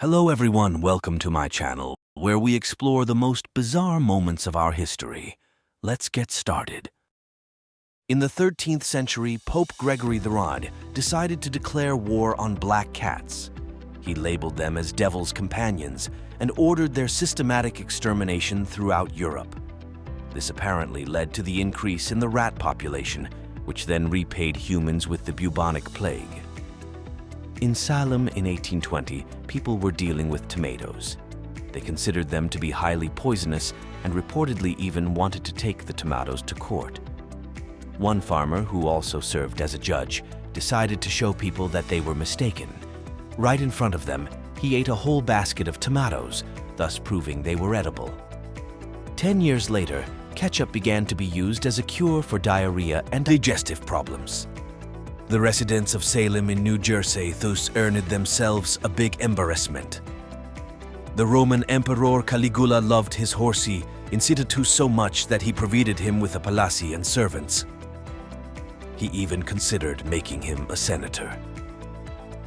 Hello everyone, welcome to my channel, where we explore the most bizarre moments of our history. Let's get started. In the 13th century, Pope Gregory IX decided to declare war on black cats. He labeled them as devil's companions and ordered their systematic extermination throughout Europe. This apparently led to the increase in the rat population, which then repaid humans with the bubonic plague. In Salem in 1820, people were dealing with tomatoes. They considered them to be highly poisonous and reportedly even wanted to take the tomatoes to court. One farmer, who also served as a judge, decided to show people that they were mistaken. Right in front of them, he ate a whole basket of tomatoes, thus proving they were edible. 10 years later, ketchup began to be used as a cure for diarrhea and digestive problems. The residents of Salem in New Jersey thus earned themselves a big embarrassment. The Roman Emperor Caligula loved his horsey Incitatus so much that he provided him with a palace and servants. He even considered making him a senator.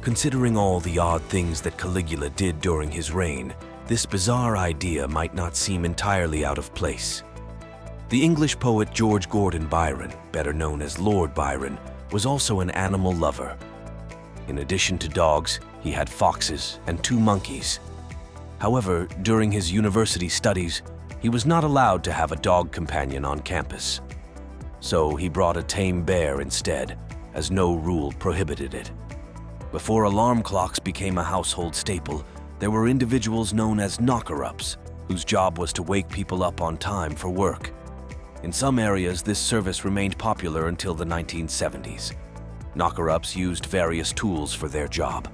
Considering all the odd things that Caligula did during his reign, this bizarre idea might not seem entirely out of place. The English poet George Gordon Byron, better known as Lord Byron, was also an animal lover. In addition to dogs, he had foxes and 2 monkeys. However, during his university studies, he was not allowed to have a dog companion on campus. So he brought a tame bear instead, as no rule prohibited it. Before alarm clocks became a household staple, there were individuals known as knocker-ups, whose job was to wake people up on time for work. In some areas, this service remained popular until the 1970s. Knocker-ups used various tools for their job.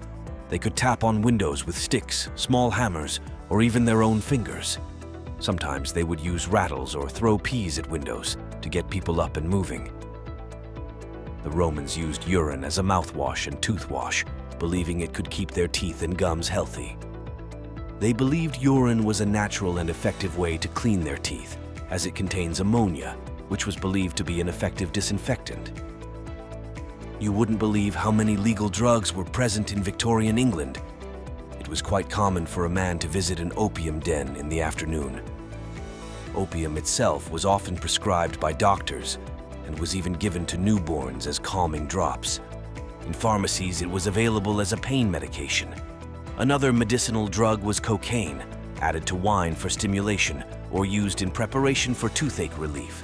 They could tap on windows with sticks, small hammers, or even their own fingers. Sometimes they would use rattles or throw peas at windows to get people up and moving. The Romans used urine as a mouthwash and toothwash, believing it could keep their teeth and gums healthy. They believed urine was a natural and effective way to clean their teeth, as it contains ammonia, which was believed to be an effective disinfectant. You wouldn't believe how many legal drugs were present in Victorian England. It was quite common for a man to visit an opium den in the afternoon. Opium itself was often prescribed by doctors and was even given to newborns as calming drops. In pharmacies, it was available as a pain medication. Another medicinal drug was cocaine, added to wine for stimulation, or used in preparation for toothache relief.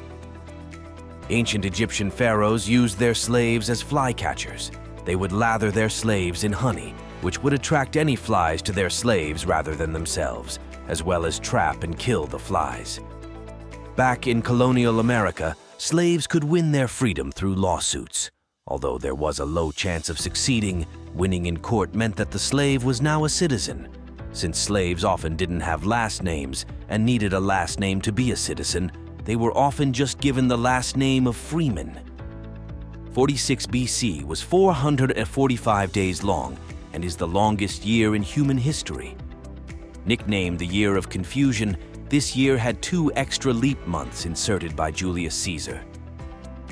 Ancient Egyptian pharaohs used their slaves as fly catchers. They would lather their slaves in honey, which would attract any flies to their slaves rather than themselves, as well as trap and kill the flies. Back in colonial America, slaves could win their freedom through lawsuits. Although there was a low chance of succeeding, winning in court meant that the slave was now a citizen. Since slaves often didn't have last names and needed a last name to be a citizen, they were often just given the last name of freeman. 46 BC was 445 days long and is the longest year in human history. Nicknamed the Year of Confusion, this year had 2 extra leap months inserted by Julius Caesar.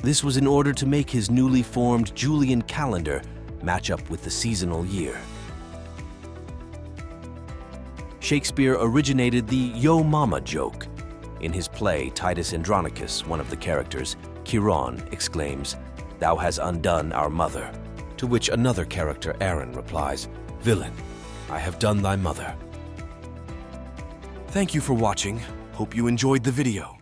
This was in order to make his newly formed Julian calendar match up with the seasonal year. Shakespeare originated the "Yo Mama" joke. In his play, Titus Andronicus, one of the characters, Chiron, exclaims, "Thou hast undone our mother," to which another character, Aaron, replies, "Villain, I have done thy mother." Thank you for watching. Hope you enjoyed the video.